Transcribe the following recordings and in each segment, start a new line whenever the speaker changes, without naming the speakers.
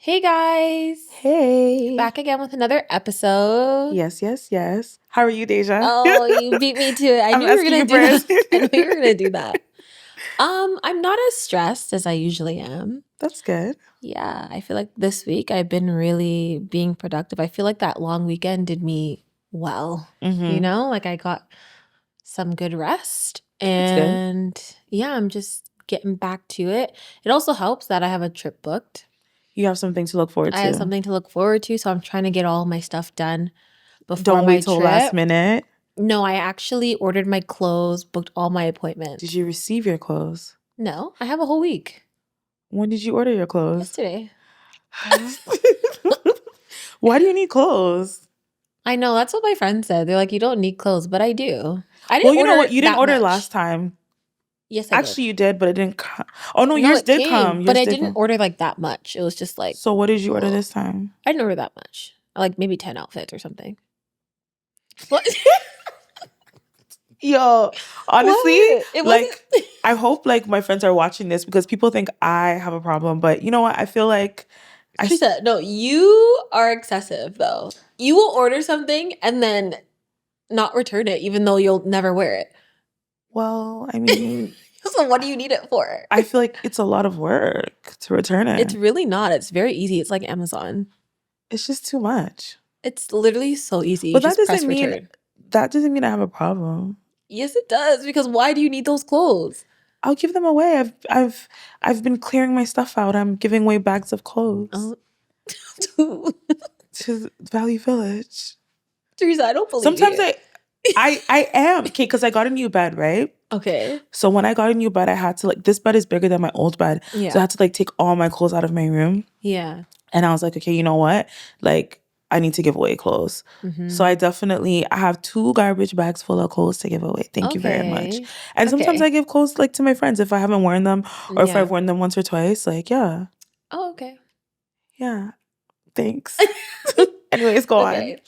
Hey guys,
Hey.
back again with another episode.
Yes. How are you, Deja?
Oh, you beat me to it. I
I'm
knew you were
asking
gonna
you
do
first.
that. I knew you were gonna do that. I'm not as stressed as I usually am.
That's good.
Yeah, I feel like this week I've been really being productive. I feel like that long weekend did me well.
Mm-hmm.
Like I got some good rest,
That's good.
and yeah, I'm just getting back to it. It also helps that I have a trip booked.
You have something to look forward
I have
to.
something to look forward to, so I'm trying to get all my stuff done before
Don't
my
wait till last
trip.
minute.
No, I actually ordered my clothes, booked all my appointments.
Did you receive your clothes?
No, I have a whole week.
When did you order your clothes?
Yesterday.
Why do you need clothes?
I know, that's what my friends said. They're like, you don't need clothes, but I do. I
Well,
didn't
you know what?
order
You didn't
that
order
much.
last time.
Yes, I
Actually,
did.
you did, but it didn't come. Oh, no,
No,
yours
it
did
came,
come.
but
Yours
I
did
didn't
come.
order like that much. It was just like,
So what did you order
ugh.
this time?
I didn't order that much. Like maybe 10 outfits or something. What?
Yo, honestly,
What? It
like,
wasn't.
I hope like my friends are watching this because people think I have a problem. But you know what? I feel like
Teresa, no, you are excessive though. You will order something and then not return it, even though you'll never wear it.
well, I mean,
So what do you need it for?
I feel like it's a lot of work to return
It's
it.
really not. It's very easy. It's like Amazon.
It's just too much.
It's literally so easy. You
But that
just press
doesn't mean
return.
I have a problem.
Yes, it does. Because why do you need those clothes?
I'll give them away. I've been clearing my stuff out. I'm giving away bags of clothes
Oh.
to Value Village.
Teresa, I don't believe
Sometimes
you.
I am okay because I got a new bed, right?
Okay.
So when I got a new bed, I had to like this bed is bigger than my old bed, so I
Yeah.
had to like take all my clothes out of my room.
Yeah.
And I was like, okay, you know what? Like I need to give away clothes. So I have 2 garbage bags full of clothes to give away. Thank you very much.
Okay.
And sometimes
Okay.
I give clothes like to my friends if I haven't worn them or if
Yeah.
I've worn them once or twice. Like, yeah.
Oh, okay.
Yeah. Thanks. Anyways, go
Okay.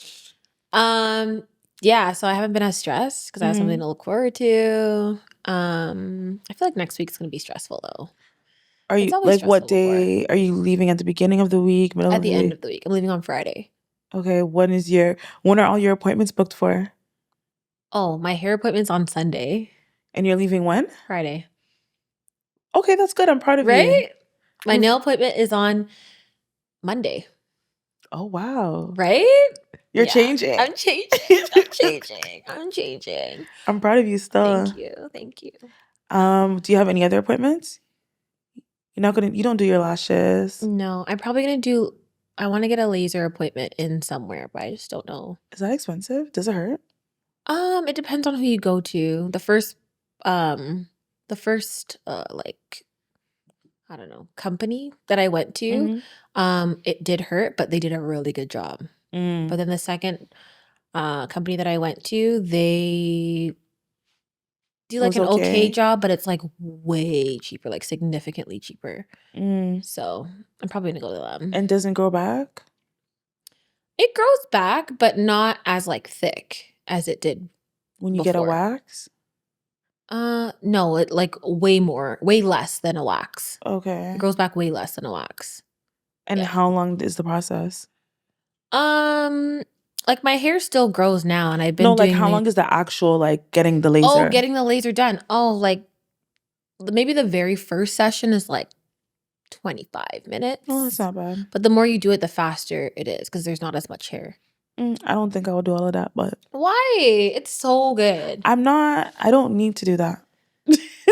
Yeah, so I haven't been as stressed because I have something
on.
to look forward to. I feel like next week's gonna be stressful though.
Are
It's
you
always
like what
stressful before.
day are you leaving at the beginning of the week, middle
At
of
the
the
end
week?
of the week. I'm leaving on Friday.
Okay, when are all your appointments booked for?
Oh, my hair appointment's on Sunday.
And you're leaving when?
Friday.
Okay, that's good. I'm proud of you.
Right? My
I'm-
nail appointment is on Monday.
Oh wow.
Right?
You're
Yeah.
changing.
I'm changing. I'm changing.
I'm proud of you still.
Thank you. Thank you.
Do you have any other appointments? You don't do your lashes.
No, I'm probably I want to get a laser appointment in somewhere, but I just don't know.
Is that expensive? Does it hurt?
It depends on who you go to. Like, I don't know, company that I went to, it did hurt, but they did a really good job. But then the second company that I went to, they do like
was
an okay
okay.
job, but it's like way cheaper, like significantly cheaper. So I'm probably gonna go to them.
And doesn't grow back?
It grows back, but not as like thick as it did
When you get a
before.
wax?
No, it like way less than a wax.
Okay.
It grows back way less than a wax.
And
Yeah.
how long is the process?
Like my hair still grows now, and I've been
No, like
doing
how long is the actual like getting the laser?
Oh, getting the laser done. Oh, like maybe the very first session is like 25 minutes.
Oh, that's not bad.
But the more you do it, the faster it is because there's not as much hair.
I don't think I will do all of that, but
Why? It's so good.
I don't need to do that.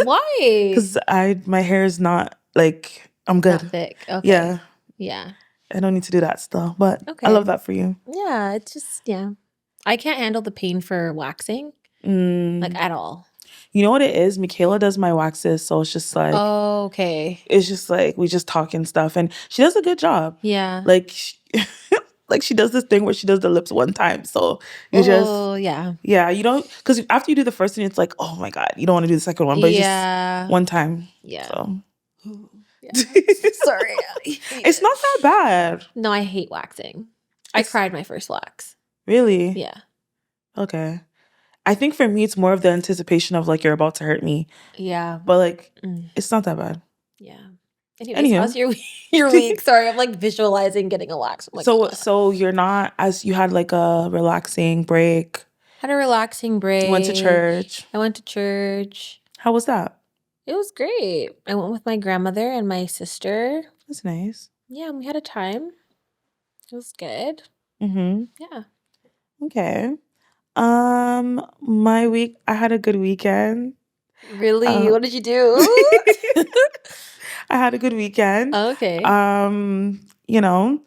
Why?
Because my hair is not like I'm good.
Not thick. Okay.
Yeah.
Yeah.
I don't need to do that still. But
Okay.
I love that for you.
Yeah, it's just I can't handle the pain for waxing. Like at all.
You know what it is? Michaela does my waxes, so it's just like
okay.
It's just like we just talk and stuff, and she does a good job.
Yeah.
Like like she does this thing where she does the lips one time, so you you don't, because after you do the first one, it's like, oh my god, you don't want to do the second one, but it's just one time.
Yeah.
So.
Yeah. Sorry.
It's not that bad.
No, I hate waxing. I cried my first wax.
Really?
Yeah.
Okay. I think for me, it's more of the anticipation of like you're about to hurt me.
Yeah.
But like, it's not that bad.
Yeah. Anyways, how's your week? Sorry, I'm like visualizing getting a wax. I'm like,
so you're not, as you had like a relaxing break.
Had a relaxing break.
Went to church.
I went to church.
How was that?
It was great. I went with my grandmother and my sister.
That's nice.
Yeah, and we had a time. It was good. Yeah.
Okay. My week, I had a good weekend.
Really? What did you do?
I had a good weekend.
Okay.
You know,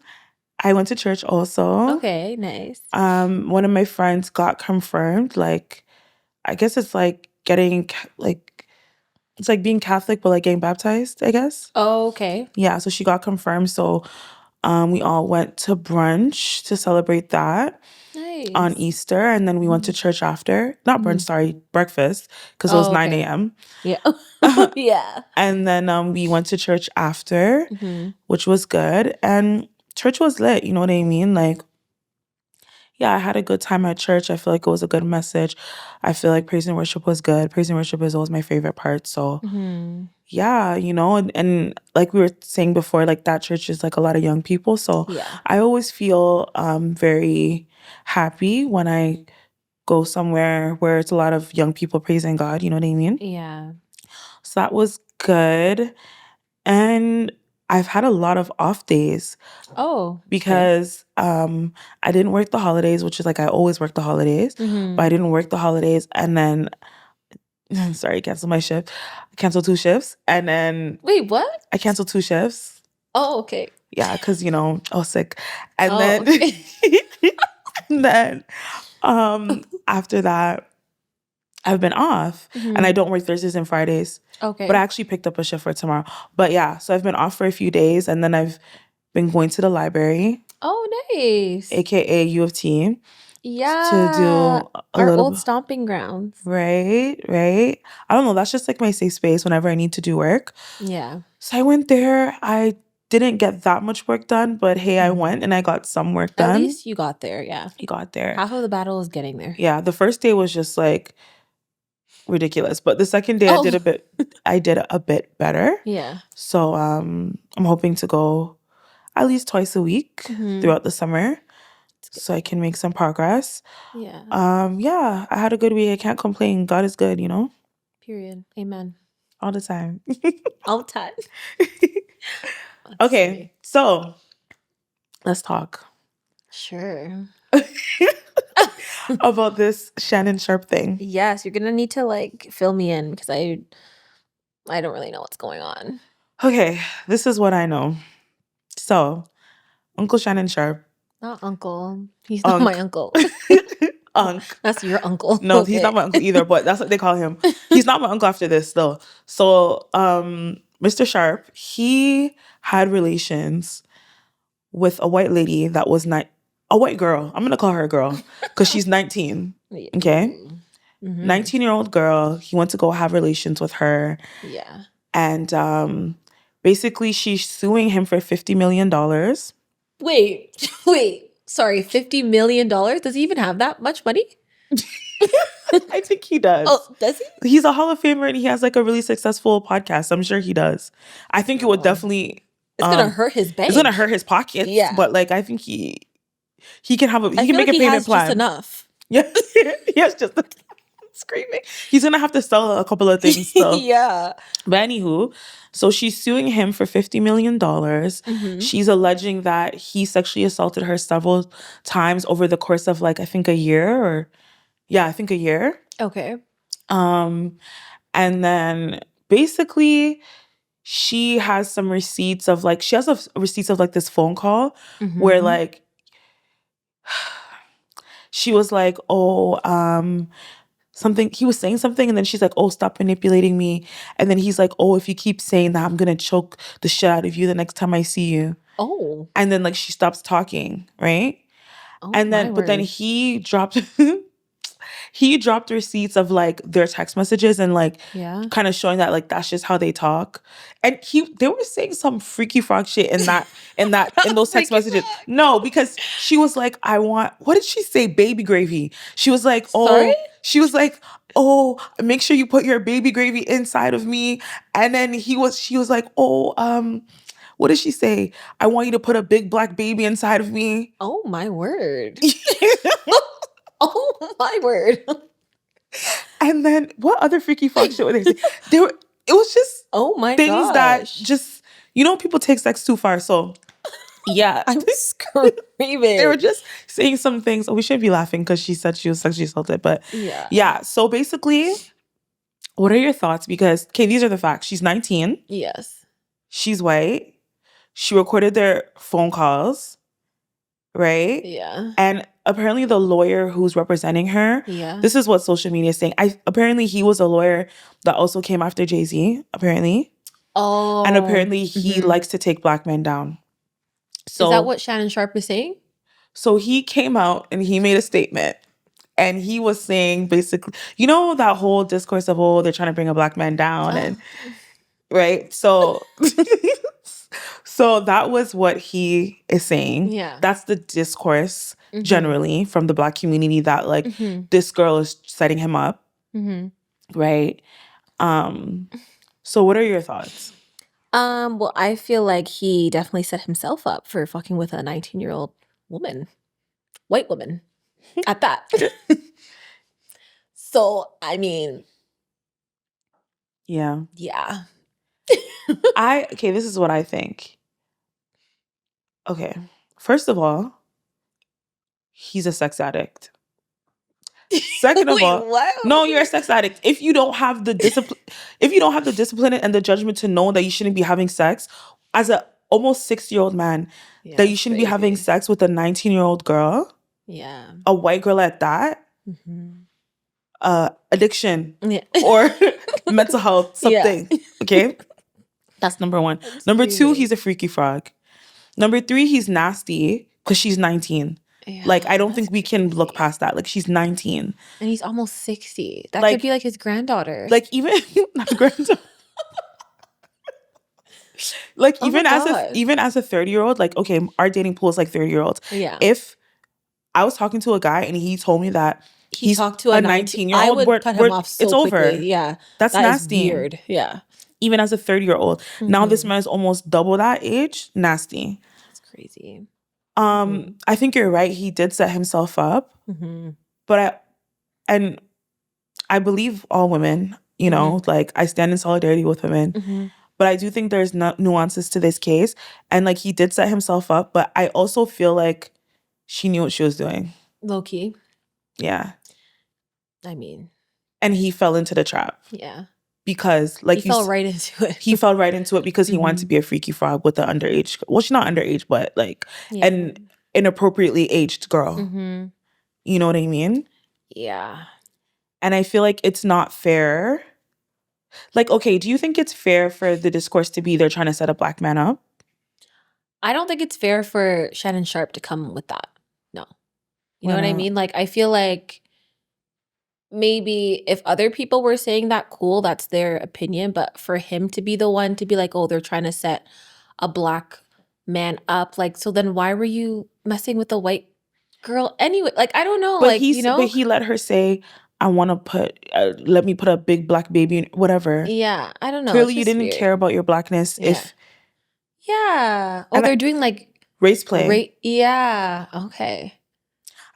I went to church also.
Okay, nice.
One of my friends got confirmed. Like, I guess it's like getting like, it's like being Catholic, but like getting baptized, I guess.
Oh, okay.
Yeah, so she got confirmed. So we all went to brunch to celebrate that.
Nice.
On Easter, and then we went to church after. Not brunch, sorry, breakfast, because it was 9 a.m.
Yeah. Yeah.
And then we went to church after, which was good. And church was lit, you know what I mean? Like, yeah, I had a good time at church. I feel like it was a good message. I feel like praise and worship was good. Praise and worship is always my favorite part. So, yeah, you know, and like we were saying before, like that church is like a lot of young people. So I always feel very happy when I go somewhere where it's a lot of young people praising God. You know what I mean?
Yeah.
So that was good. And I've had a lot of off days.
Oh.
Because I didn't work the holidays, which is like I always work the holidays, but I didn't work the holidays. And then, sorry, cancel my shift. I canceled 2 shifts. And then...
Wait, what?
I canceled 2 shifts.
Oh, okay.
Yeah, because, you know, I was sick. And then... Okay. And then after that, I've been off. And I don't work Thursdays and Fridays.
Okay.
But I actually picked up a shift for tomorrow. But yeah, so I've been off for a few days. And then I've been going to the library.
Oh, nice.
AKA U of T.
Yeah.
To do
our old stomping grounds.
Right. I don't know. That's just like my safe space whenever I need to do work.
Yeah.
So I went there. I didn't get that much work done, but hey, I went and I got some work done.
At least you got there, yeah.
You got there.
Half of the battle is getting there.
Yeah. The first day was just like ridiculous. But the second day I did a bit better.
Yeah.
So I'm hoping to go at least twice a week throughout the summer. So I can make some progress.
Yeah.
Yeah, I had a good week. I can't complain. God is good, you know?
Period. Amen.
All the time.
All the time.
Okay, so let's talk.
Sure.
About this Shannon Sharpe thing.
Yes, you're gonna need to like fill me in because I don't really know what's going on.
Okay, this is what I know. So, Uncle Shannon Sharpe.
Not uncle. He's not my uncle.
Unc.
That's your uncle.
No, okay. He's not my uncle either, but that's what they call him. He's not my uncle after this, though. So, Mr. Sharpe, he had relations with a white lady that was a white girl. I'm going to call her a girl because she's 19. Okay? 19-year-old girl. He went to go have relations with her.
Yeah.
And basically, she's suing him for $50 million.
Wait. Sorry, $50 million? Does he even have that much money?
I think he does.
Oh, does he?
He's a Hall of Famer and he has like a really successful podcast. I'm sure he does. I think it would definitely...
It's going to hurt his bank.
It's going to hurt his pockets.
Yeah.
But like, I think he can have he can make a payment plan.
Just enough.
Yeah. He has just screaming. He's going to have to sell a couple of things. So.
Yeah.
But anywho, so she's suing him for $50 million. She's alleging that he sexually assaulted her several times over the course of like, I think a year a year.
Okay.
And then basically she has some receipts of like, receipts of like this phone call where like, she was like, he was saying something and then she's like, oh, stop manipulating me. And then he's like, oh, if you keep saying that, I'm going to choke the shit out of you the next time I see you.
Oh.
And then like she stops talking, right?
Oh,
and then, but then he dropped he dropped receipts of like their text messages and like
Yeah.
kind of showing that like that's just how they talk. And they were saying some freaky frog shit in those text
Freaky
messages.
frog.
No, because she was like, what did she say? Baby gravy. She was like,
Sorry?
she was like, oh, make sure you put your baby gravy inside of me. And then she was like, oh, what did she say? I want you to put a big black baby inside of me.
Oh my word. Oh my word.
And then what other freaky frog shit were they saying? It was just
Oh my
things that
gosh.
just, people take sex too far. So yeah.
I'm screaming.
They were just saying some things. Oh, we shouldn't be laughing because she said she was sexually assaulted. But yeah. So basically, what are your thoughts? Because, okay, these are the facts. She's 19.
Yes.
She's white. She recorded their phone calls, right?
Yeah.
And apparently the lawyer who's representing her, this is what social media is saying. Apparently he was a lawyer that also came after Jay-Z, apparently.
Oh.
And apparently he likes to take black men down. So,
is that what Shannon Sharpe is saying?
So he came out and he made a statement. And he was saying basically, you know, that whole discourse of, oh, they're trying to bring a black man down and right. So so that was what he is saying. Yeah. That's the discourse generally from the black community that like this girl is setting him up. Right. So what are your thoughts?
Well, I feel like he definitely set himself up for fucking with a 19-year-old woman. White woman. At that. So, I mean.
Yeah.
Yeah.
Okay, this is what I think. Okay. First of all, he's a sex addict. Second of all,
what?
No, you're a sex addict. If you don't have the discipline and the judgment to know that you shouldn't be having sex as a almost 6-year-old man, that you shouldn't be having sex with a 19-year-old girl. Yeah. A white girl at that. Addiction. Or mental health, something. Yeah. Okay? That's number one. Number two, he's a freaky frog. Number three, he's nasty because she's 19. Yeah, like, I don't think we can look past that. Like, she's 19.
And he's almost 60. That could be like his granddaughter.
Like, even not granddaughter. Like, even as a 30-year-old, like, okay, our dating pool is like 30-year-olds. Yeah. If I was talking to a guy and he told me that he's talked to a 19-year-old,
I would cut him off so
it's
quickly.
over.
Yeah.
That's nasty.
Weird. Yeah.
Even as a 30-year-old. Now this man is almost double that age. Nasty.
That's crazy.
I think you're right. He did set himself up. But I believe all women, you know, like I stand in solidarity with women. But I do think there's nuances to this case. And like he did set himself up, but I also feel like she knew what she was doing.
Low key.
Yeah.
I mean.
And he fell into the trap.
Yeah.
Because like
he fell right into it.
He fell right into it because he wanted to be a freaky frog with an underage. Well, she's not underage, but like an inappropriately aged girl. You know what I mean?
Yeah.
And I feel like it's not fair. Like, okay, do you think it's fair for the discourse to be they're trying to set a black man up?
I don't think it's fair for Shannon Sharpe to come with that. No. You know what I mean? Like, I feel like maybe if other people were saying that, cool, that's their opinion. But for him to be the one to be like, oh, they're trying to set a black man up. Like, so then why were you messing with a white girl anyway? Like, I don't know.
But
like, you know?
But he let her say, I want to let me put a big black baby in, whatever.
Yeah, I don't know.
Clearly you didn't care about your blackness if...
Yeah. Oh, they're doing like...
race play.
Yeah. Okay.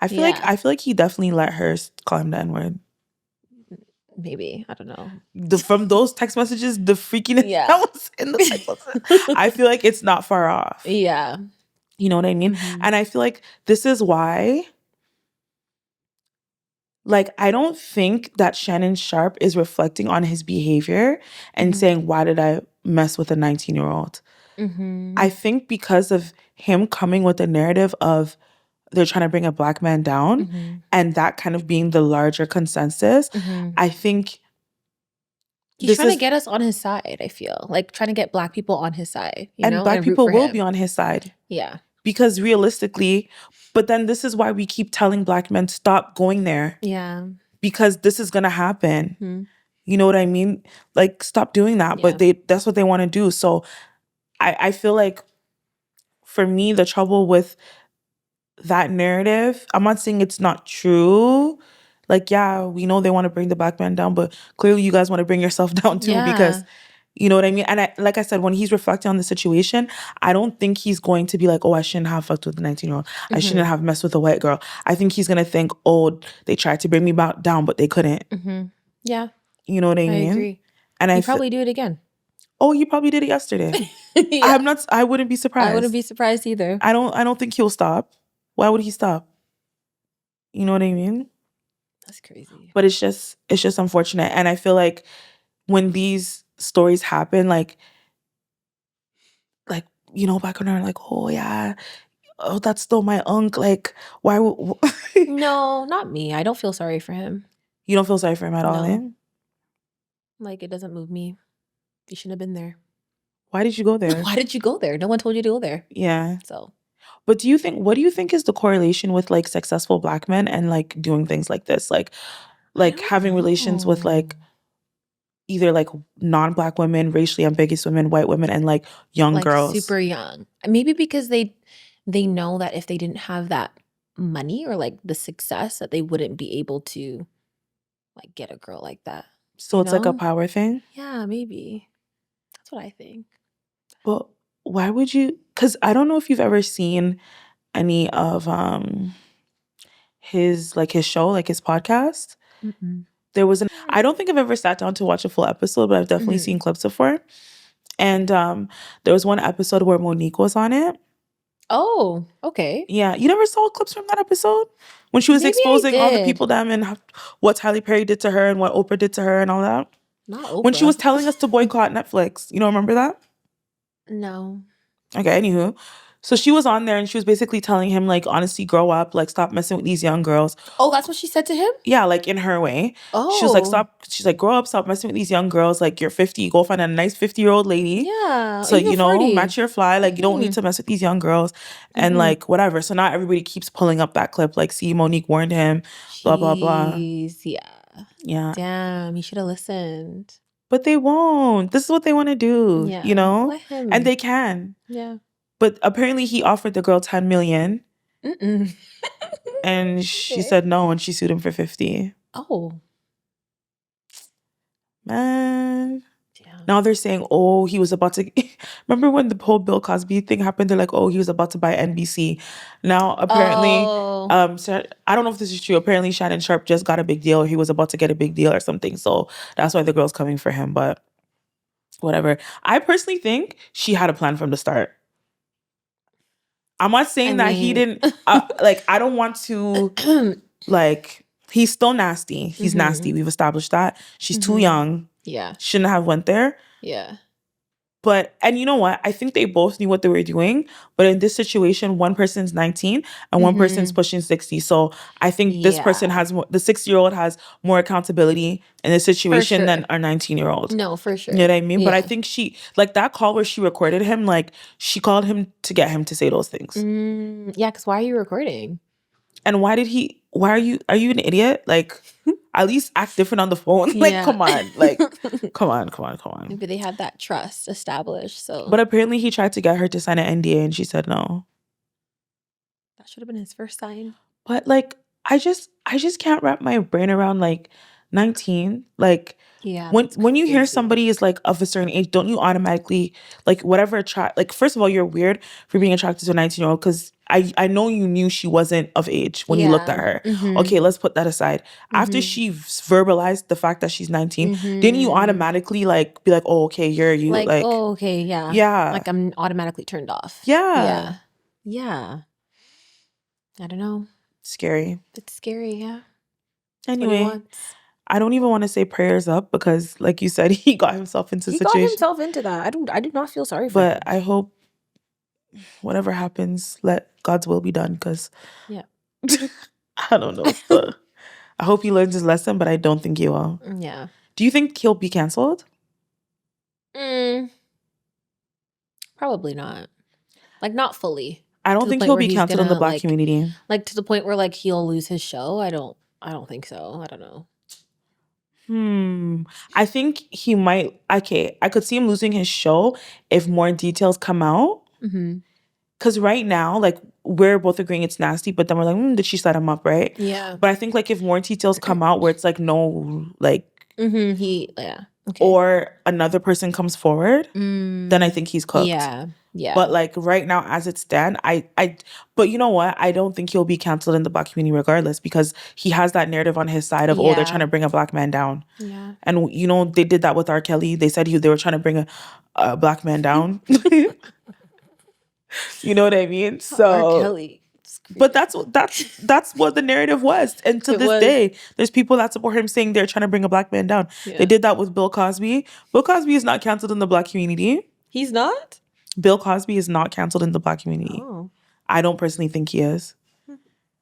I feel like he definitely let her call him the N-word.
Maybe. I don't know.
From those text messages, the freakiness that was in the text messages, I feel like it's not far off.
Yeah.
You know what I mean? And I feel like this is why... Like, I don't think that Shannon Sharpe is reflecting on his behavior and saying, why did I mess with a 19-year-old? I think because of him coming with the narrative of they're trying to bring a black man down and that kind of being the larger consensus, I think...
He's trying to get us on his side, I feel. Like, trying to get black people on his side, you know?
Black people will be on his side.
Yeah.
Because realistically... But then this is why we keep telling black men, stop going there.
Yeah.
because this is gonna happen.
Mm-hmm.
You know what I mean? Like, stop doing that.
Yeah.
But that's what they want to do. So I feel like for me, the trouble with that narrative, I'm not saying it's not true. Like, yeah, we know they want to bring the black man down, but clearly you guys want to bring yourself down too, because
Yeah.
you know what I mean? And like I said, when he's reflecting on the situation, I don't think he's going to be like, oh, I shouldn't have fucked with the 19-year-old. I shouldn't have messed with a white girl. I think he's going to think, oh, they tried to bring me back down, but they couldn't.
Yeah.
You know what I
I
mean?
agree.
And
He'd probably do it again.
oh, you probably did it yesterday.
Yeah.
I wouldn't be surprised.
I wouldn't be surprised either.
I don't think he'll stop. Why would he stop? You know what I mean?
That's crazy.
But it's just unfortunate. And I feel like when these stories happen, like, you know, back when they're like, oh yeah, oh, that's still my uncle. Like, why would
No, not me. I don't feel sorry for him.
you don't feel sorry for him at all, eh?
Like, it doesn't move me. You shouldn't have been there.
Why did you go there?
Why did you go there? No one told you to go there.
Yeah.
So,
but what do you think is the correlation with like successful black men and like doing things like this? Like having relations with like either like non-black women, racially ambiguous women, white women, and like young
like
girls.
super young. Maybe because they know that if they didn't have that money or like the success, that they wouldn't be able to like get a girl like that.
So it's like a power thing?
Yeah, maybe. That's what I think.
But why would you? Because I don't know if you've ever seen any of his show, like his podcast. There was I don't think I've ever sat down to watch a full episode, but I've definitely seen clips before. And there was one episode where Monique was on it.
Oh, okay.
Yeah. You never saw clips from that episode? When she was exposing all the people and what Halle Perry did to her and what Oprah did to her and all that?
Not Oprah.
When she was telling us to boycott Netflix. You don't remember that?
No.
Okay, anywho. So she was on there and she was basically telling him, like, honestly, grow up, like, stop messing with these young girls.
Oh, that's what she said to him?
Yeah, like, in her way.
Oh.
She was like, she's like, grow up, stop messing with these young girls. Like, you're 50, go find a nice 50-year-old lady.
Yeah.
So, you know, 40. Match your fly. Like, you don't need to mess with these young girls. And, like, whatever. So now everybody keeps pulling up that clip. Like, see, Monique warned him, blah, blah, blah.
Yeah.
Yeah.
Damn, you should have listened.
But they won't. This is what they want to do, you know?
Let him.
And they can.
Yeah.
But apparently he offered the girl 10 million. And she said no, and she sued him for 50.
Oh.
Man. Damn. Now they're saying, oh, he was about to... Remember when the whole Bill Cosby thing happened? They're like, oh, he was about to buy NBC. Now, apparently... So I don't know if this is true. Apparently, Shannon Sharpe just got a big deal. Or he was about to get a big deal or something. So that's why the girl's coming for him. But whatever. I personally think she had a plan from the start. I'm not saying he didn't, like, I don't want to, like, he's still nasty. He's nasty. We've established that. She's too young.
Yeah.
Shouldn't have went there.
Yeah.
But, and you know what? I think they both knew what they were doing. But in this situation, one person's 19 and one person's pushing 60. So I think this person has more, the 60-year-old has more accountability in this situation than our 19-year-old.
No, for sure.
You know what I mean? Yeah. But I think she, like that call where she recorded him, like she called him to get him to say those things.
Yeah, because why are you recording?
And why are you an idiot? Like, at least act different on the phone. Like, come on. Like, come on.
Maybe they had that trust established, so.
But apparently he tried to get her to sign an NDA and she said no.
That should have been his first sign.
But, like, I just can't wrap my brain around, like, 19. Like,
yeah,
when you hear somebody is, like, of a certain age, don't you automatically, like, whatever like, first of all, you're weird for being attracted to a 19-year-old because I know you knew she wasn't of age when you looked at her. Okay, let's put that aside. After she verbalized the fact that she's 19, didn't you automatically, like, be like, oh, okay, you. Like,
oh, okay, yeah.
Yeah.
Like, I'm automatically turned off.
Yeah.
Yeah. I don't know.
Scary.
It's scary, yeah.
Anyway, I don't even want to say prayers up because, like you said, he got himself into a situation.
He got himself into that. I do not feel sorry for him.
But I hope whatever happens, let God's will be done because I don't know. I hope he learns his lesson, but I don't think he will.
Yeah.
Do you think he'll be canceled?
Probably not. Like, not fully.
I don't think he'll be canceled in the black community.
Like, to the point where, like, he'll lose his show. I don't I don't think so. I don't know.
I think he might. Okay, I could see him losing his show if more details come out. Because right now, like, we're both agreeing it's nasty, but then we're like, did she set him up, right?
Yeah.
But I think, like, if more details come out where it's like, no, like,
Yeah. Okay.
or another person comes forward, then I think he's cooked.
Yeah. Yeah.
But like right now, as it stands, but you know what? I don't think he'll be canceled in the Black community regardless, because he has that narrative on his side of, oh, they're trying to bring a Black man down.
Yeah.
And you know, they did that with R. Kelly. They said they were trying to bring a Black man down. You know what I mean? So
R. Kelly.
But that's what the narrative was. And to this day, there's people that support him saying they're trying to bring a Black man down. Yeah. They did that with Bill Cosby. Bill Cosby is not canceled in the Black community.
He's not?
Bill Cosby is not canceled in the Black community.
Oh.
I don't personally think he is.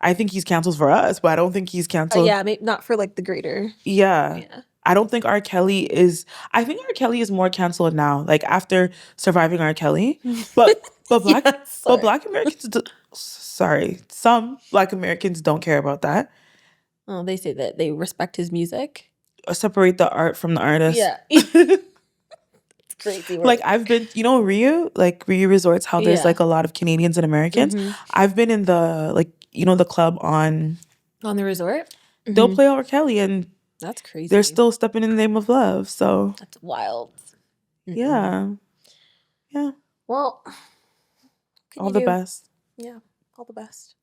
I think he's canceled for us, but I don't think he's canceled.
Yeah, maybe not for like the greater.
Yeah. I don't think R. Kelly is. I think R. Kelly is more canceled now, like after surviving R. Kelly. But Black Americans. Some Black Americans don't care about that.
Oh, they say that they respect his music.
Separate the art from the artist.
Yeah. It's crazy work.
Like, I've been, you know, Rio Resorts, how there's like a lot of Canadians and Americans. I've been in the, like, you know, the club on
the resort.
They'll play R. Kelly and
that's crazy.
They're still stepping in the name of love. So
that's wild.
Yeah.
Well,
all the best.
Yeah, all the best.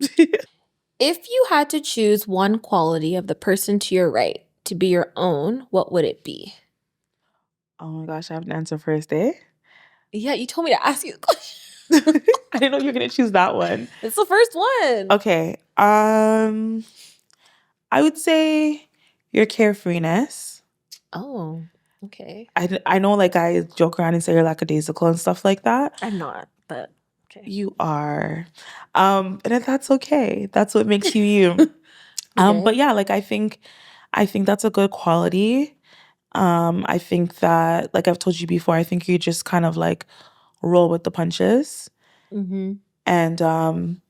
If you had to choose one quality of the person to your right to be your own, what would it be?
Oh my gosh, I have an answer first, eh?
Yeah, you told me to ask you the question.
I didn't know you were gonna choose that one.
It's the first one.
Okay. I would say your carefreeness.
Oh, okay.
I know, like, I joke around and say you're lackadaisical and stuff like that.
I'm not, but okay.
You are. And that's okay. That's what makes you you. Okay. But yeah, like, I think that's a good quality. I think that, like I've told you before, I think you just kind of like roll with the punches. And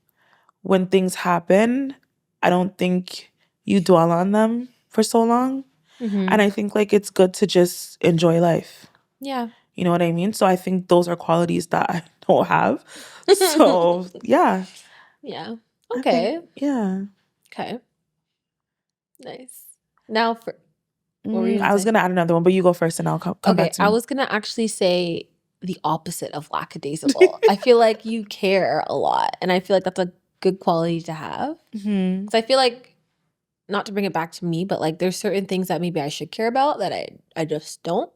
when things happen, I don't think you dwell on them for so long. And I think, like, it's good to just enjoy life.
Yeah.
You know what I mean? So I think those are qualities that I don't have. So yeah.
Yeah. Okay.
Yeah.
Okay. Nice. Now for
I was gonna add another one, but you go first and I'll come back to me.
I was gonna actually say the opposite of lackadaisical. I feel like you care a lot, and I feel like that's a good quality to have. Because I feel like, not to bring it back to me, but like there's certain things that maybe I should care about that I just don't.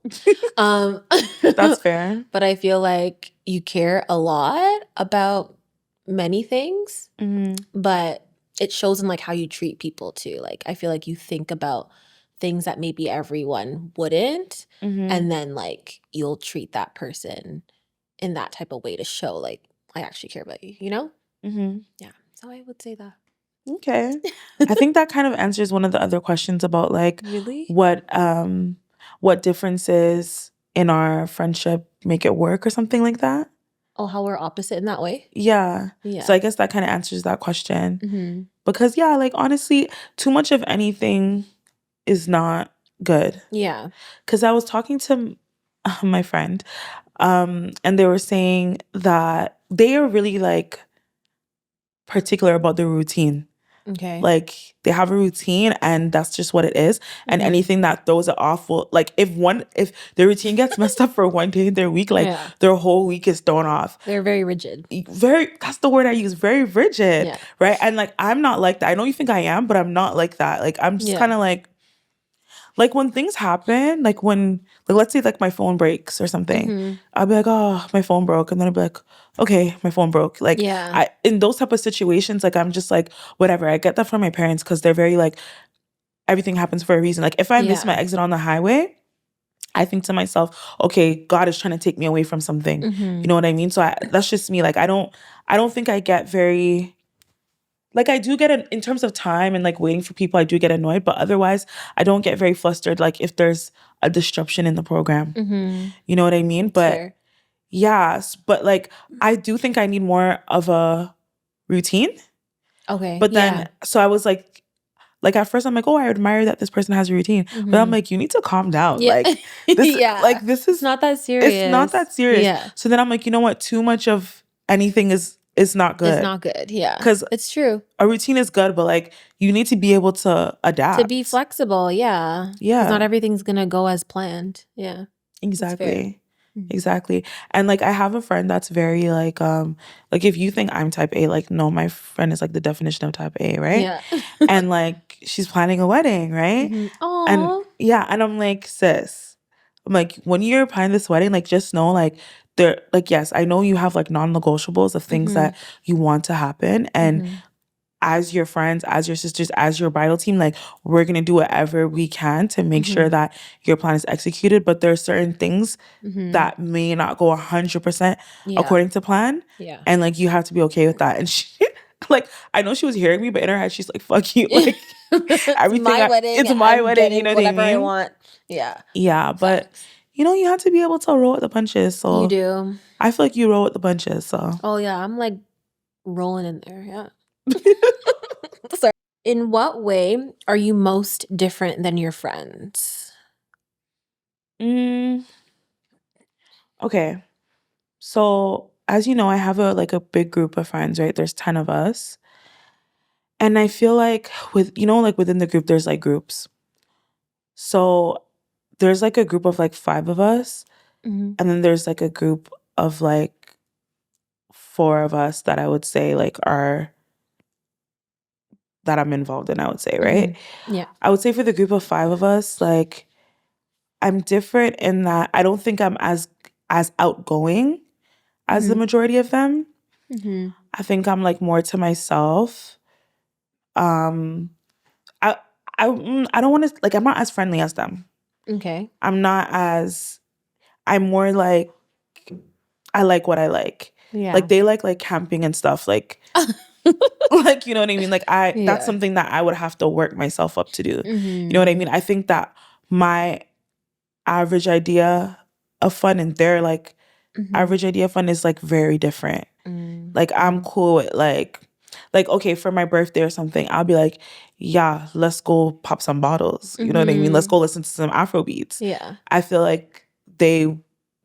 That's fair.
But I feel like you care a lot about many things, but it shows in like how you treat people too. Like, I feel like you think about things that maybe everyone wouldn't, and then like you'll treat that person in that type of way to show like I actually care about you, you know? Yeah. So I would say that.
Okay. I think that kind of answers one of the other questions about like what differences in our friendship make it work or something like that.
Oh, how we're opposite in that way?
Yeah. So I guess that kind of answers that question. Because yeah, like, honestly, too much of anything is not good.
Yeah.
Because I was talking to my friend, and they were saying that they are really like particular about their routine.
Okay.
Like, they have a routine and that's just what it is. And anything that throws it off will, like, if their routine gets messed up for one day in their week, like their whole week is thrown off.
They're very rigid.
That's the word I use, very rigid. Yeah. Right? And like, I'm not like that. I know you think I am, but I'm not like that. Like, I'm just kind of like when things happen, like when, like, let's say like my phone breaks or something, I'll be like, oh, my phone broke. And then I'll be like, okay, my phone broke. Like, in those type of situations, like, I'm just like, whatever. I get that from my parents because they're very like, everything happens for a reason. Like, if I miss my exit on the highway, I think to myself, okay, God is trying to take me away from something. You know what I mean? So that's just me. Like, I don't think I get very... Like, I do get in terms of time and like waiting for people, I do get annoyed, but otherwise I don't get very flustered like if there's a disruption in the program. You know what I mean? But yes, but like I do think I need more of a routine.
Okay.
But then so I was like, like at first I'm like, oh, I admire that this person has a routine. But I'm like, you need to calm down.
Yeah.
Like this
Yeah.
this
It's
is
not that serious.
it's not that serious.
Yeah.
So then I'm like, you know what? Too much of anything is not good.
It's not good. Yeah.
'Cause
it's true.
A routine is good, but like you need to be able to adapt.
To be flexible, yeah.
Yeah.
Because not everything's gonna go as planned. Yeah.
Exactly. Exactly. And like I have a friend that's very like if you think I'm type A, like no, my friend is like the definition of type A, right?
Yeah.
And like she's planning a wedding, right?
Aww.
And yeah, and I'm like, sis, I'm like, when you're planning this wedding, like just know like there, like, yes, I know you have like non-negotiables of things that you want to happen. And as your friends, as your sisters, as your bridal team, like we're gonna do whatever we can to make sure that your plan is executed. But there are certain things that may not go 100% according to plan.
Yeah.
And like you have to be okay with that. And she like, I know she was hearing me, but in her head she's like, fuck you. Like
It's my wedding.
It's my
I'm
wedding, you know what I
whatever
mean?
I want. Yeah.
Yeah. But
Facts.
you know, you have to be able to roll with the punches. So
You do.
I feel like you roll with the punches. So
oh yeah, I'm like rolling in there. Yeah. Sorry. In what way are you most different than your friends?
Okay. So as you know, I have a big group of friends, right? There's 10 of us. And I feel like within the group, there's like groups. So there's like a group of like 5 of us. And then there's like a group of like 4 of us that I would say like are that I'm involved in, I would say, right?
Yeah.
I would say for the group of 5 of us, like I'm different in that I don't think I'm as outgoing as the majority of them. I think I'm like more to myself. I don't want to like I'm not as friendly as them.
Okay.
I'm more like I like what I like.
Yeah.
Like they like camping and stuff. Like like you know what I mean? Like that's something that I would have to work myself up to do. You know what I mean? I think that my average idea of fun and their like average idea of fun is like very different. Like I'm cool with like okay, for my birthday or something, I'll be like, yeah, let's go pop some bottles. You know what I mean? Let's go listen to some Afro beats.
Yeah.
I feel like they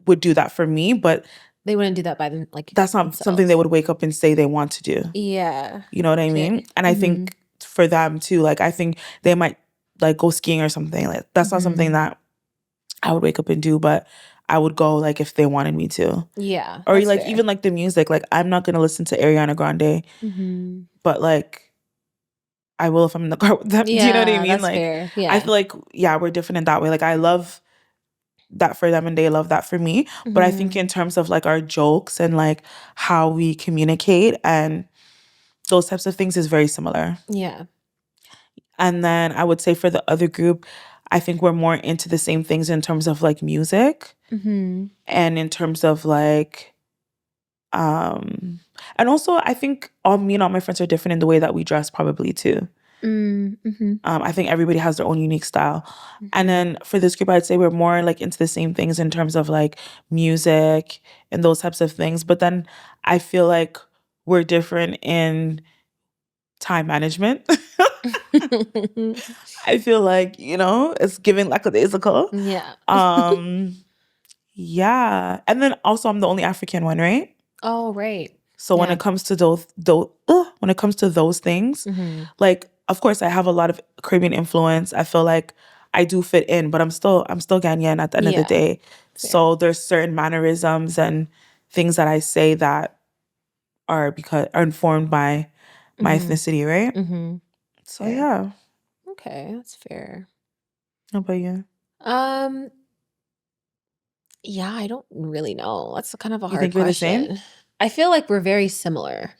would do that for me, but
they wouldn't do that by them. Like
that's not something they would wake up and say they want to do.
Yeah.
You know what I mean? And I think for them too, like I think they might like go skiing or something. Like that's not something that I would wake up and do, but I would go like if they wanted me to.
Yeah.
Or like fair. Even like the music, like I'm not gonna listen to Ariana Grande, but like I will if I'm in the car with them.
Yeah,
do you know what I mean?
That's
like
fair. Yeah.
I feel like we're different in that way. Like I love that for them and they love that for me. But I think in terms of like our jokes and like how we communicate and those types of things is very similar.
Yeah.
And then I would say for the other group, I think we're more into the same things in terms of like music and in terms of like and also I think me and all my friends are different in the way that we dress probably too. I think everybody has their own unique style. And then for this group, I'd say we're more like into the same things in terms of like music and those types of things. But then I feel like we're different in time management. I feel like, it's giving lackadaisical.
Yeah.
Yeah. And then also I'm the only African one, right?
Oh, right.
So when it comes to those things, like of course I have a lot of Caribbean influence. I feel like I do fit in, but I'm still Ghanaian at the end of the day. Fair. So there's certain mannerisms and things that I say that are informed by my ethnicity, right? So
fair.
yeah.
Okay, that's fair.
How about you?
Yeah, I don't really know. That's kind of a
You
hard
think we're
question.
the same?
I feel like we're very similar.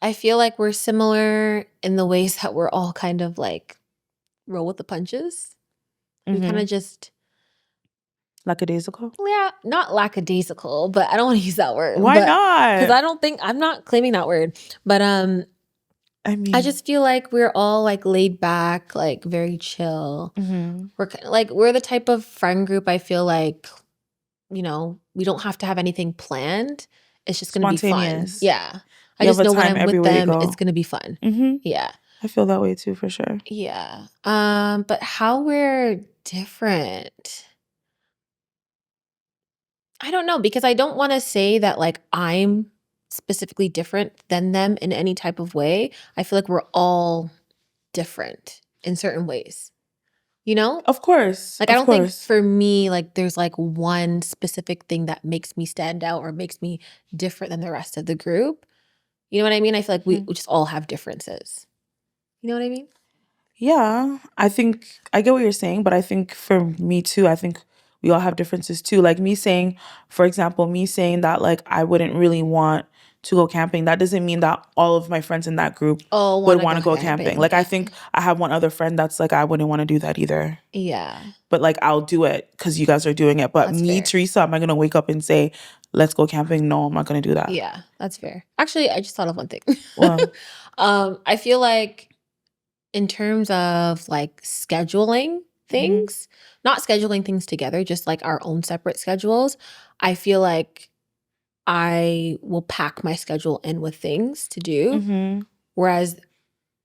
I feel like we're similar in the ways that we're all kind of like roll with the punches. We kind of just
lackadaisical?
Yeah, not lackadaisical, but I don't want to use that word.
Why not?
Because I'm not claiming that word. But I mean, I just feel like we're all like laid back, like very chill. We're the type of friend group I feel like, we don't have to have anything planned. it's just gonna be fun.
Spontaneous.
Yeah. I
You
just
have a
know when
time
I'm with
everywhere you
them,
go.
it's gonna be fun. Yeah.
I feel that way too, for sure.
Yeah. But how we're different. I don't know, because I don't want to say that like I'm specifically different than them in any type of way. I feel like we're all different in certain ways. You know?
Of course.
Like I
Of
don't think
course.
for me like there's like one specific thing that makes me stand out or makes me different than the rest of the group. You know what I mean? I feel like we just all have differences. You know what I mean?
Yeah, I think I get what you're saying, but I think for me too, I think we all have differences too. Like me saying, for example, me saying that like I wouldn't really want to go camping, that doesn't mean that all of my friends in that group
Oh,
would
want to
want
go
to go camping. Like I think I have one other friend that's like, I wouldn't want to do that either.
Yeah.
But like I'll do it because you guys are doing it. But
That's
me,
fair.
Teresa, am I gonna wake up and say, let's go camping? No, I'm not gonna do that.
Yeah, that's fair. Actually, I just thought of one thing.
Well,
I feel like in terms of like scheduling things, not scheduling things together, just like our own separate schedules, I feel like I will pack my schedule in with things to do. Whereas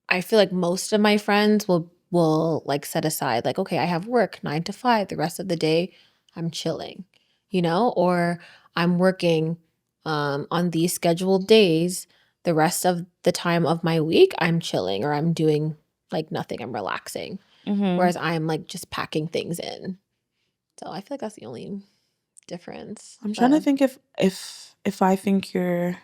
I feel like most of my friends will like set aside like, okay, I have work 9 to 5. The rest of the day I'm chilling, you know, or I'm working on these scheduled days. The rest of the time of my week I'm chilling or I'm doing like nothing. I'm relaxing. Whereas I'm like just packing things in. So I feel like that's the only difference.
I'm trying to think if I think you're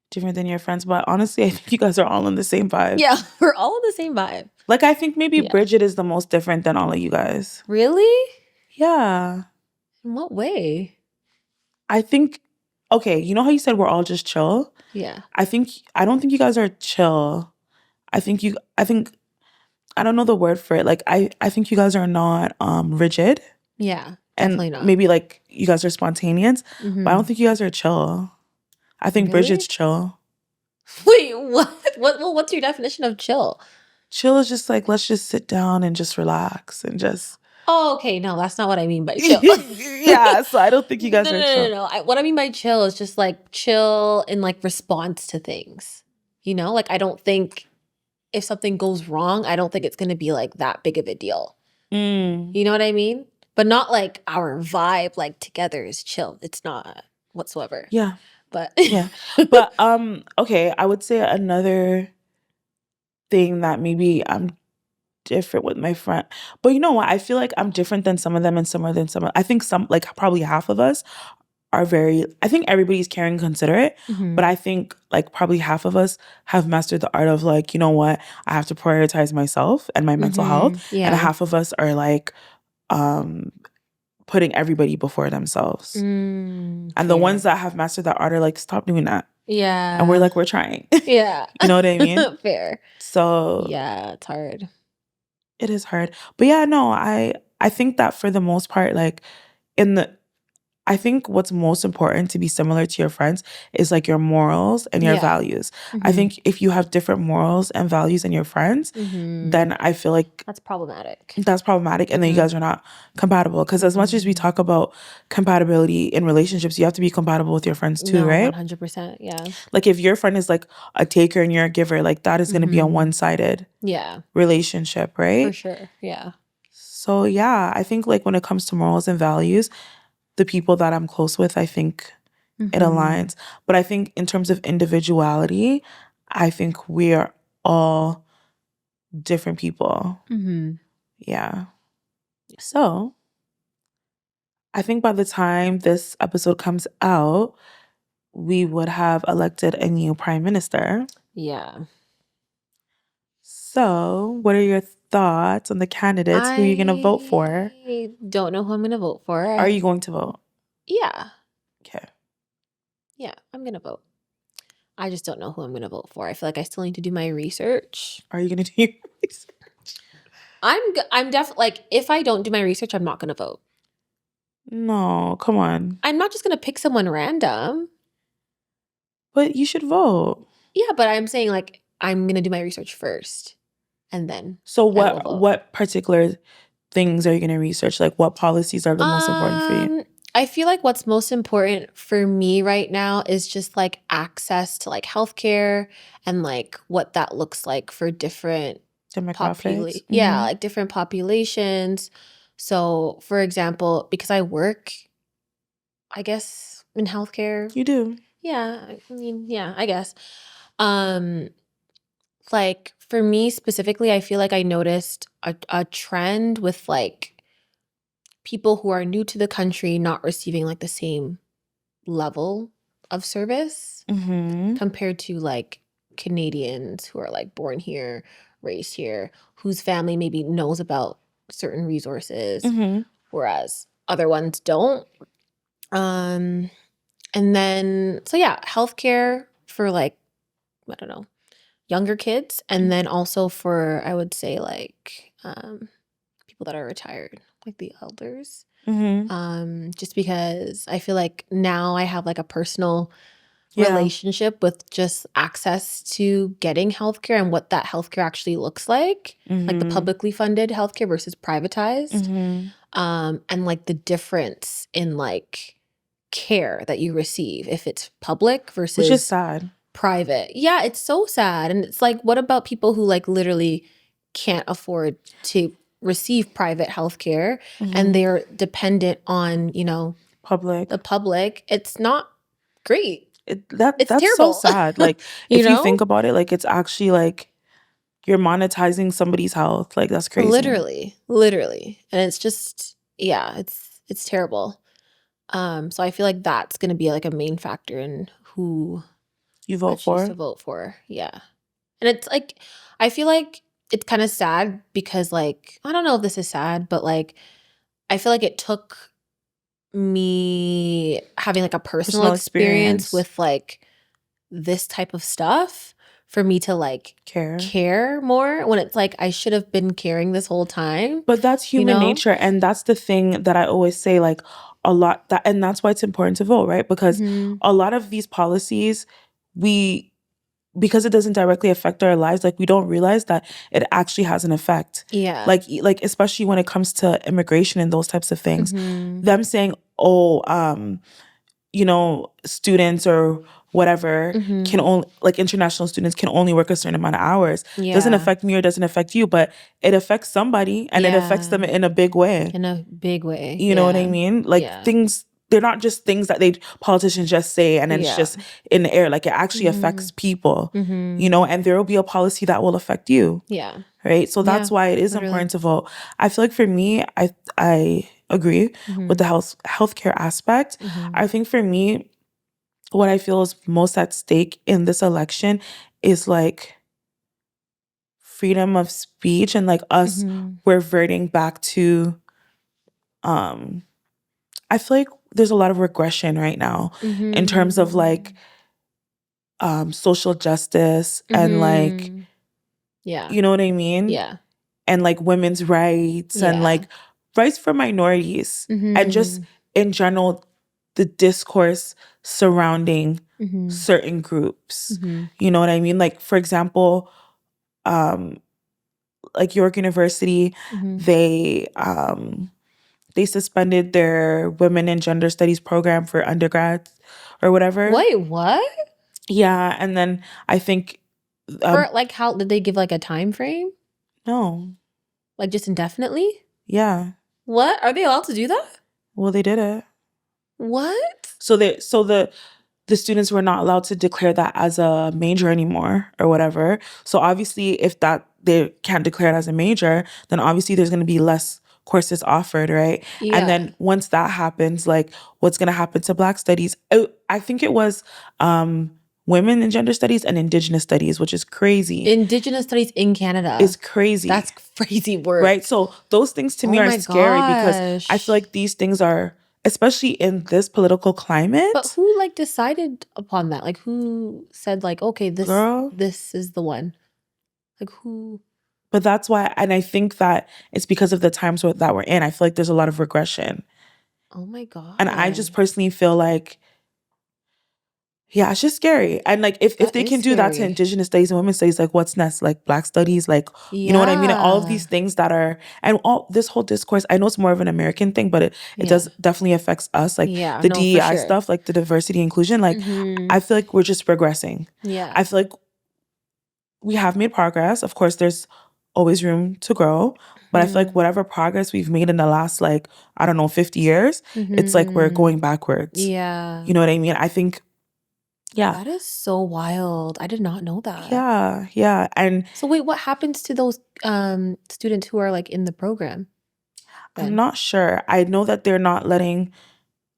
different than your friends, but honestly, I think you guys are all in the same vibe.
Yeah, we're all in the same vibe.
Like I think maybe
Yeah.
Bridget is the most different than all of you guys.
Really?
Yeah.
In what way?
I think okay, you know how you said we're all just chill?
Yeah.
I don't think you guys are chill. I think I don't know the word for it. Like I think you guys are not rigid.
Yeah,
And
definitely not.
maybe like you guys are spontaneous, but I don't think you guys are chill. I think
Really?
Bridget's chill.
Wait, what? What's your definition of chill?
Chill is just like, let's just sit down and just relax and just.
Oh, okay. No, that's not what I mean by chill.
Yeah, so I don't think you guys are chill.
No. What I mean by chill is just like chill in like response to things. You know, like I don't think if something goes wrong, I don't think it's going to be like that big of a deal. You know what I mean? But not like our vibe like together is chill. It's not whatsoever.
Yeah.
But
Yeah. But okay, I would say another thing that maybe I'm different with my friend. But you know what? I feel like I'm different than some of them and similar than some. I think some, like probably half of us are very, I think everybody's caring and considerate, but I think like probably half of us have mastered the art of like, you know what? I have to prioritize myself and my mental health.
Yeah.
And half of us are like putting everybody before themselves. And the ones that have mastered that art are like, stop doing that.
Yeah.
And we're like, we're trying.
Yeah.
You know what I mean?
Fair.
So
yeah, it's hard.
It is hard. But yeah, no, I think that for the most part, like I think what's most important to be similar to your friends is like your morals and your values. I think if you have different morals and values in your friends, then I feel like
that's problematic.
That's problematic. And then you guys are not compatible. Because as much as we talk about compatibility in relationships, you have to be compatible with your friends too, right?
100%. Yeah.
Like if your friend is like a taker and you're a giver, like that is going to be a one-sided relationship, right?
For sure. Yeah.
So yeah, I think like when it comes to morals and values, the people that I'm close with, I think it aligns. But I think in terms of individuality, I think we are all different people. Yeah. So I think by the time this episode comes out, we would have elected a new prime minister.
Yeah.
So what are your thoughts on the candidates? Who are you going to vote for?
I don't know who I'm going to vote for.
Are you going to vote?
Yeah.
Okay.
Yeah, I'm going to vote. I just don't know who I'm going to vote for. I feel like I still need to do my research.
Are you going to do your research?
I'm definitely like, if I don't do my research, I'm not going to vote.
No, come on.
I'm not just going to pick someone random.
But you should vote.
Yeah, but I'm saying like, I'm going to do my research first and then.
So what particular things are you going to research? Like what policies are the most important for you?
I feel like what's most important for me right now is just like access to like healthcare and like what that looks like for different
Demographics.
like different populations. So, for example, because I work, I guess, in healthcare.
You do.
Yeah, I mean, yeah, I guess. Um, like for me specifically, I feel like I noticed a trend with like people who are new to the country not receiving like the same level of service compared to like Canadians who are like born here, raised here, whose family maybe knows about certain resources, whereas other ones don't. And then, so yeah, healthcare for like, I don't know, younger kids. And then also for, I would say like people that are retired, like the elders. Just because I feel like now I have like a personal relationship with just access to getting healthcare and what that healthcare actually looks like the publicly funded healthcare versus privatized. And like the difference in like care that you receive if it's public versus
which is sad.
Private. Yeah, it's so sad. And it's like, what about people who like literally can't afford to receive private healthcare and they're dependent on, you know, the public? It's not great. It's
That's
terrible.
so sad. Like if you think about it, like it's actually like you're monetizing somebody's health. Like that's crazy.
Literally. And it's just, yeah, it's terrible. So I feel like that's going to be like a main factor in who
you vote
I choose to vote for. Yeah. And it's like, I feel like it's kind of sad because like, I don't know if this is sad, but like, I feel like it took me having like a personal experience with like this type of stuff for me to like care more when it's like I should have been caring this whole time.
But that's human nature. And that's the thing that I always say, like a lot that, and that's why it's important to vote, right? Because a lot of these policies, because it doesn't directly affect our lives, like we don't realize that it actually has an effect.
Yeah.
Like especially when it comes to immigration and those types of things. Them saying, you know, students or whatever can only, like international students can only work a certain amount of hours. Doesn't affect me or doesn't affect you, but it affects somebody and it affects them in a big way. You know what I mean? Like things, they're not just things that politicians just say and then it's just in the air. Like it actually affects people, you know, and there will be a policy that will affect you.
Yeah.
Right. So that's why it is important to vote. I feel like for me, I agree with the healthcare aspect. I think for me, what I feel is most at stake in this election is like freedom of speech and like us reverting back to I feel like there's a lot of regression right now in terms of like social justice and like you know what I mean?
Yeah.
And like women's rights and like rights for minorities and just in general the discourse surrounding certain groups. You know what I mean? Like for example, like York University, they suspended their women and gender studies program for undergrads or whatever.
Wait, what?
Yeah, and then I think
for like how did they give like a time frame?
No.
Like just indefinitely?
Yeah.
What? Are they allowed to do that?
Well, they did it.
What?
So the students were not allowed to declare that as a major anymore or whatever. So obviously if that they can't declare it as a major, then obviously there's going to be less courses offered, right? Yeah. And then once that happens, like what's going to happen to Black studies? I think it was women and gender studies and Indigenous studies, which is crazy.
Indigenous studies in Canada
is crazy.
That's crazy work.
Right? So those things to me are scary because I feel like these things are, especially in this political climate.
But who like decided upon that? Like who said like, okay, this is the one? Like who?
But that's why, and I think that it's because of the times that we're in. I feel like there's a lot of regression.
Oh my God.
And I just personally feel like Yeah, it's just scary. And like if
That
they
is
can do that to
scary.
Indigenous studies and women's studies, like what's next? Like Black studies, like you know what I mean? All of
Yeah.
these things that are and all this whole discourse, I know it's more of an American thing, but it
Yeah.
does definitely affects us. Like
Yeah,
the
no, for
DEI
sure.
stuff, like the diversity inclusion, like I feel like we're just progressing.
Yeah.
I feel like we have made progress. Of course, there's always room to grow. But I feel like whatever progress we've made in the last, like, I don't know, 50 years, it's like we're going backwards.
Yeah.
You know what I mean? I think, yeah.
That is so wild. I did not know that.
Yeah, yeah. And
So wait, what happens to those students who are like in the program
I'm
then?
not sure. I know that they're not letting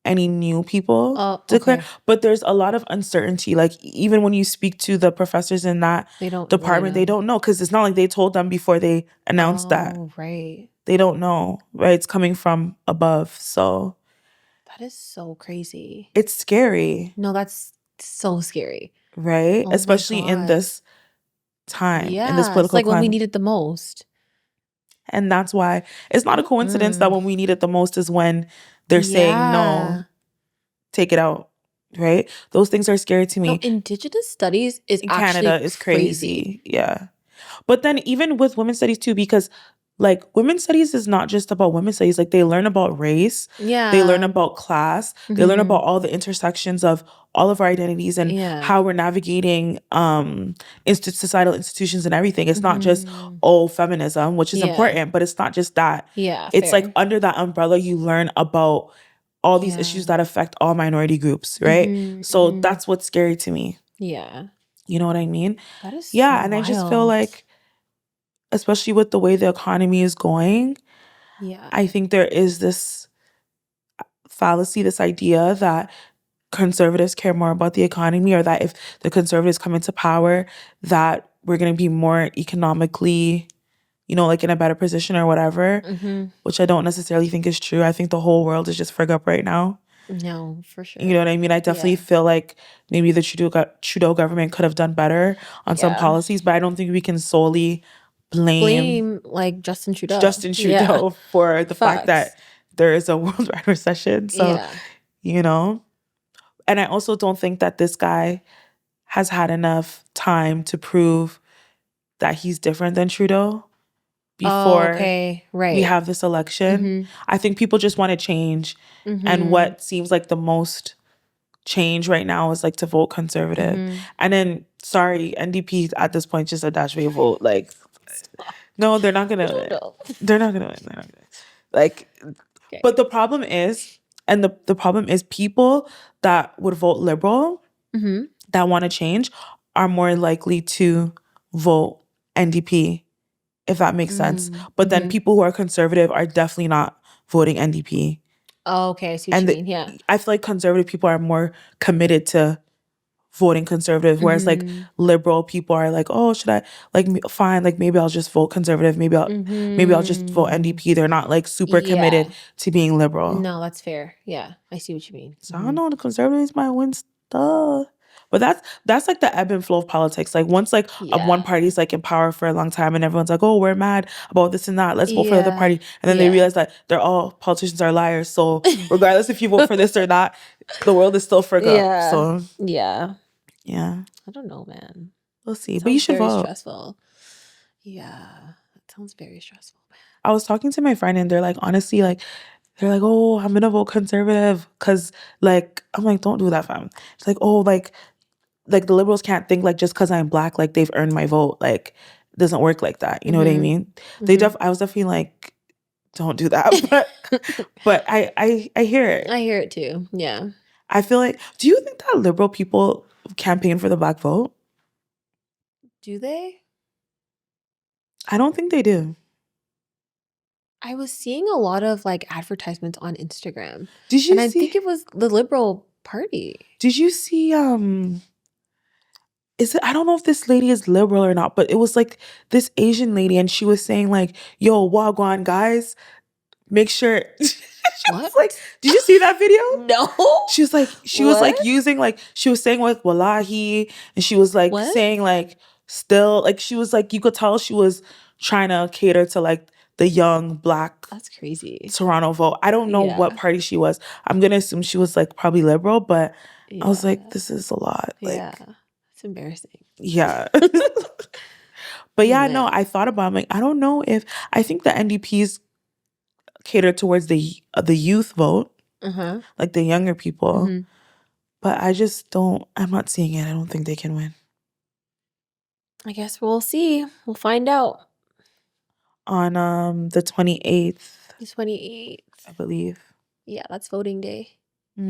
any new people declare,
Okay.
but there's a lot of uncertainty. Like even when you speak to the professors in that
They don't really
department, they
know.
don't know because it's not like they told them before they announced that.
Oh, right.
They don't know, right? It's coming from above. So
That is so crazy.
it's scary,
No, that's so scary.
right?
Oh my
Especially in
God.
this time, in this
Yeah, it's
political
like when we
climate.
need it the most.
And that's why it's not a coincidence that when we need it the most is when they're saying, no,
Yeah.
take it out, right? Those things are scary to
No,
me.
Indigenous studies is
In
actually
Canada is crazy. Yeah. But then even with women's studies too, because like women's studies is not just about women's studies. Like they learn about race.
Yeah.
They learn about class. They learn about all the intersections of all of our identities and
Yeah.
how we're navigating societal institutions and everything. It's not just feminism, which is
Yeah.
important, but it's not just that.
Yeah,
It's
fair.
like under that umbrella you learn about all these issues that affect all minority groups, right? So that's what's scary to me.
Yeah.
You know what I mean?
That is
Yeah,
so
and I just
wild.
feel like, especially with the way the economy is going,
Yeah.
I think there is this fallacy, this idea that conservatives care more about the economy, or that if the conservatives come into power, that we're going to be more economically, you know, like in a better position or whatever, which I don't necessarily think is true. I think the whole world is just frig up right now.
No, for sure.
You know what I mean? I definitely feel like maybe the Trudeau government could have done better on some policies, but I don't think we can solely blame
like Justin Trudeau.
for the fact that there is a worldwide recession. So, you know, and I also don't think that this guy has had enough time to prove that he's different than Trudeau before we have this election. I think people just want to change. And what seems like the most change right now is like to vote conservative. And then, sorry, NDP at this point just a dash way vote. Like, no, they're not gonna win. They're not gonna win. Like, but the problem is, and the problem is people that would vote liberal, that want to change, are more likely to vote NDP, if that makes sense. But then people who are conservative are definitely not voting NDP.
Oh, okay, I see what you mean. Yeah.
I feel like conservative people are more committed to voting conservative, whereas like liberal people are like, oh, should I fine, like maybe I'll just vote conservative, maybe I'll just vote NDP. They're not like super committed to being liberal.
No, that's fair. Yeah, I see what you mean.
So I don't know, the conservatives might win stuff. But that's like the ebb and flow of politics. Like once like one party's like in power for a long time and everyone's like, oh, we're mad about this and that, let's vote for the other party. And then they realize that they're all politicians are liars. So regardless if you vote for this or that, the world is still frig up. So
yeah.
I
don't know, man.
We'll see. But you should vote.
Stressful. Yeah. That sounds very stressful, man.
I was talking to my friend and they're like, honestly, like they're like, oh, I'm gonna vote conservative. Cause like, I'm like, don't do that, fam. It's like, oh, like the liberals can't think like just because I'm Black, like they've earned my vote. Like it doesn't work like that. You know what I mean? I was definitely like, don't do that. But I hear it.
I hear it too. Yeah.
I feel like, do you think that liberal people campaign for the Black vote?
Do they?
I don't think they do.
I was seeing a lot of like advertisements on Instagram.
Did you see?
I think it was the Liberal Party.
Did you see I don't know if this lady is liberal or not, but it was like this Asian lady and she was saying like, yo, wagwan guys, make sure
What?
Like, did you see that video?
No.
She was like using like, she was saying like wallahi, and she was like saying like still, like she was like, you could tell she was trying to cater to like the young black
That's crazy.
Toronto vote. I don't know what party she was. I'm gonna assume she was like probably liberal, but I was like, this is a lot.
Yeah.
Like,
It's embarrassing.
yeah. But yeah, no, I thought about it. I'm like, I don't know if I think the NDPs cater towards the youth vote, like the younger people. But I just don't. I'm not seeing it. I don't think they can win.
I guess we'll see. We'll find out
On the 28th.
The 28th,
I believe.
Yeah, that's voting day.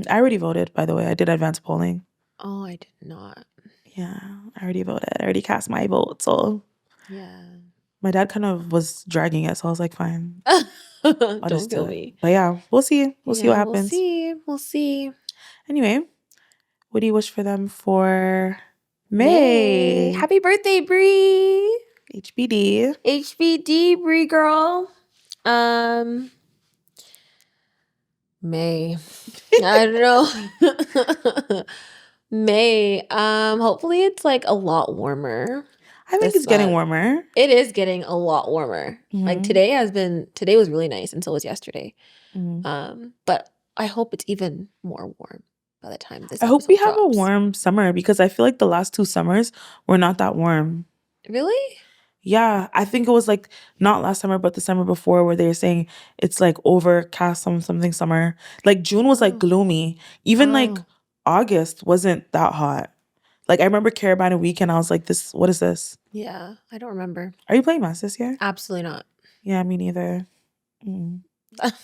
I already voted, by the way. I did advance polling.
Oh, I did not.
Yeah, I already voted. I already cast my vote, so
yeah.
My dad kind of was dragging it, so I was like, fine.
Don't kill me.
But yeah, we'll see. We'll see what happens.
We'll see.
Anyway, what do you wish for them for May?
Happy birthday, Bree.
HBD.
HBD, Bree girl. May. I don't know. May. Hopefully it's like a lot warmer.
I think it's getting warmer.
It is getting a lot warmer. Like today was really nice, and so was yesterday. But I hope it's even more warm by the time this.
I hope we have a warm summer, because I feel like the last 2 summers were not that warm.
Really?
Yeah, I think it was like not last summer, but the summer before, where they were saying it's like overcast something summer. Like June was like gloomy. Even like August wasn't that hot. Like I remember Caribana weekend, I was like, what is this?
Yeah, I don't remember.
Are you playing Mass this year?
Absolutely not.
Yeah, me neither.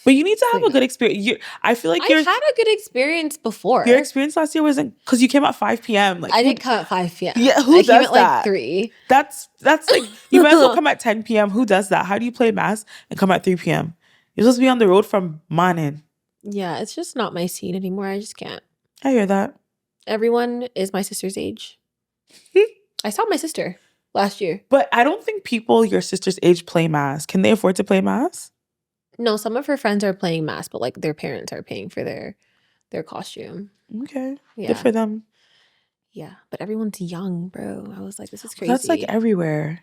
But you need to have a good experience. I feel like
I had a good experience before.
Your experience last year wasn't, because you came at 5 p.m. Like
I didn't come at 5 p.m.
Yeah, who does
came at
that?
Like 3.
That's like, you might as well come at 10 p.m. Who does that? How do you play Mass and come at 3 p.m.? You're supposed to be on the road from morning.
Yeah, it's just not my scene anymore. I just can't.
I hear that.
Everyone is my sister's age. I saw my sister last year.
But I don't think people your sister's age play Mass. Can they afford to play Mass?
No, some of her friends are playing Mass, but like their parents are paying for their costume.
Okay. Yeah. Good for them.
Yeah, but everyone's young, bro. I was like, this is crazy.
That's like everywhere.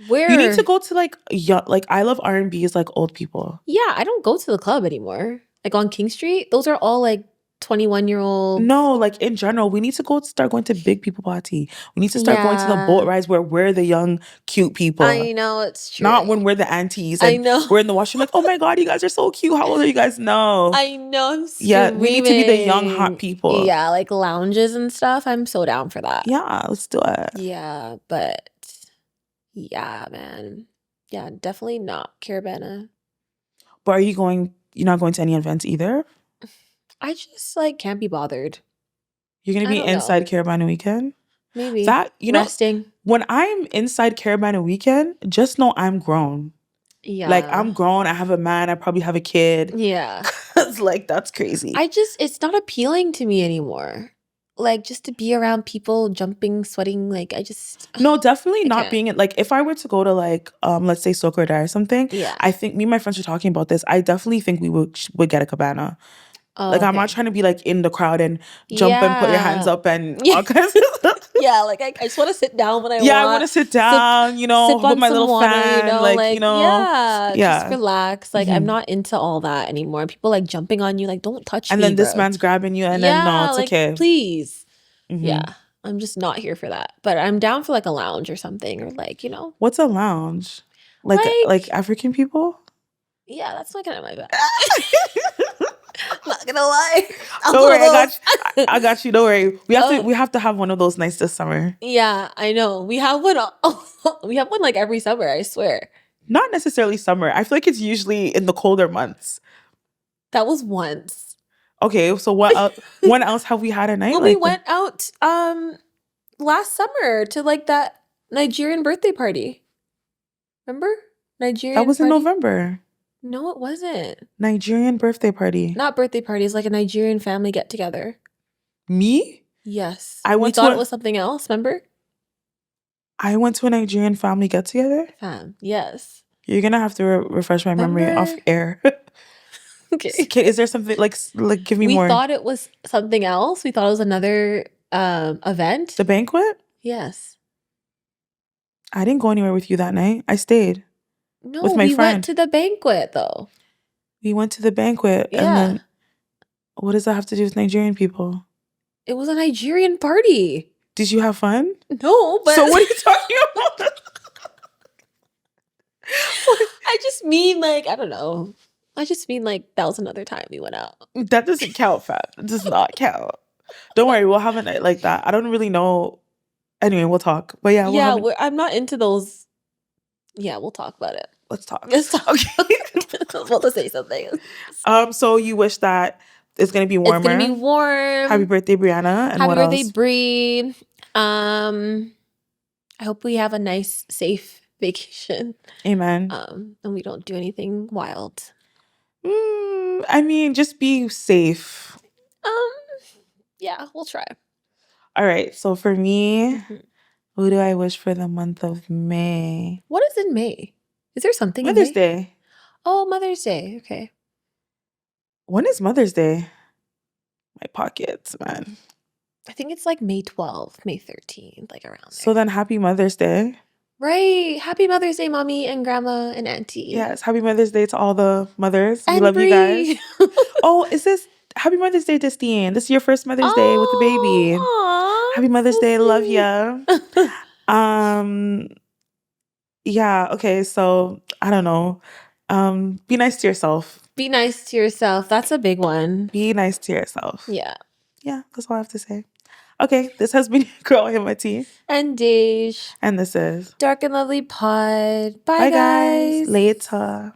Where?
You need to go to like young, like I Love R&B is like old people.
Yeah, I don't go to the club anymore. Like on King Street, those are all like 21-year-olds.
No, like in general, we need to start going to big people party. We need to start going to the boat rides where we're the young, cute people.
I know, it's true.
Not when we're the aunties. And I know. We're in the washroom like, oh my God, you guys are so cute. How old are you guys? No.
I know, I'm screaming.
Yeah, we need to be the young, hot people.
Yeah, like lounges and stuff. I'm so down for that.
Yeah, let's do it.
Yeah, but yeah, man. Yeah, definitely not Caribana.
But you're not going to any events either?
I just like can't be bothered.
You're gonna be inside Caribana weekend?
Maybe.
That
Resting.
When I'm inside Caribana weekend, just know I'm grown. Yeah. Like I'm grown. I have a man. I probably have a kid.
Yeah.
It's like that's crazy.
It's not appealing to me anymore. Like just to be around people jumping, sweating, like
No, definitely not being it. Like if I were to go to like let's say Socorro or something, yeah. I think me and my friends were talking about this. I definitely think we would get a cabana. Oh, like I'm not trying to be like in the crowd and jump and put your hands up and all kinds of stuff.
Yeah, like I just want to sit down when I want.
Yeah, I want to sit down, with my little water, fan,
yeah, just relax. Like I'm not into all that anymore. People like jumping on you, like don't touch me.
And then this man's grabbing you, and then no, it's okay.
Please, yeah, I'm just not here for that. But I'm down for like a lounge or something, or like
What's a lounge? Like African people?
Yeah, that's not kind of my bag. Not gonna lie.
Don't worry, I got you. Don't worry. We have to have one of those nights this summer.
Yeah, I know. We have one. We have one like every summer. I swear.
Not necessarily summer. I feel like it's usually in the colder months.
That was once.
Okay, so what else? When else have we had a night?
When we went out last summer to like that Nigerian birthday party. Remember? Nigerian.
That was in November.
No, it wasn't.
Nigerian birthday party.
Not birthday party. It's like a Nigerian family get together.
Me?
Yes.
We
thought it was something else, remember?
I went to a Nigerian family get together?
Yes.
You're going to have to refresh my memory off air.
Okay.
Is there something, like give me more.
We thought it was something else. We thought it was another event.
The banquet?
Yes.
I didn't go anywhere with you that night. I stayed.
No,
with my
we went
friend.
to the banquet though.
We went to the banquet, and
Yeah.
then what does that have to do with Nigerian people?
It was a Nigerian party.
Did you have fun?
No, but
So what are you talking about?
I just mean like, I don't know. I just mean like that was another time we went out.
That doesn't count, fam. It does not count. Don't worry, we'll have a night like that. I don't really know. Anyway, we'll talk. But yeah,
Yeah, I'm not into those. Yeah, we'll talk about it.
Let's talk.
Let's talk.
Okay.
Well, let's say something.
So you wish that it's gonna be warmer.
It's gonna be warm.
Happy birthday, Brianna. And
Happy
what
birthday,
else?
Bree. I hope we have a nice, safe vacation.
Amen.
And we don't do anything wild.
I mean, just be safe.
Yeah, we'll try.
All right. So for me,
Mhm.
who do I wish for the month of May?
What is in May? Is there something
Mother's
in May?
Day.
Oh, Mother's Day. Okay.
When is Mother's Day? My pockets, man.
I think it's like May 12th, May 13th, like around there.
So then happy Mother's Day.
Right. Happy Mother's Day, Mommy and Grandma and Auntie.
Yes. Happy Mother's Day to all the mothers. We
And
love
Bree.
you guys. Oh, is this Happy Mother's Day, Destine? This is your first Mother's Day with the baby.
Aw,
Happy Mother's
so
Day. Love
sweet.
ya. Yeah. Okay. So I don't know. Be nice to yourself.
Be nice to yourself. That's a big one.
Be nice to yourself.
Yeah.
Yeah. That's all I have to say. Okay. This has been Girl Himati.
And Dej.
And this is
Dark and Lovely Pod. Bye,
Bye, guys.
guys.
Later.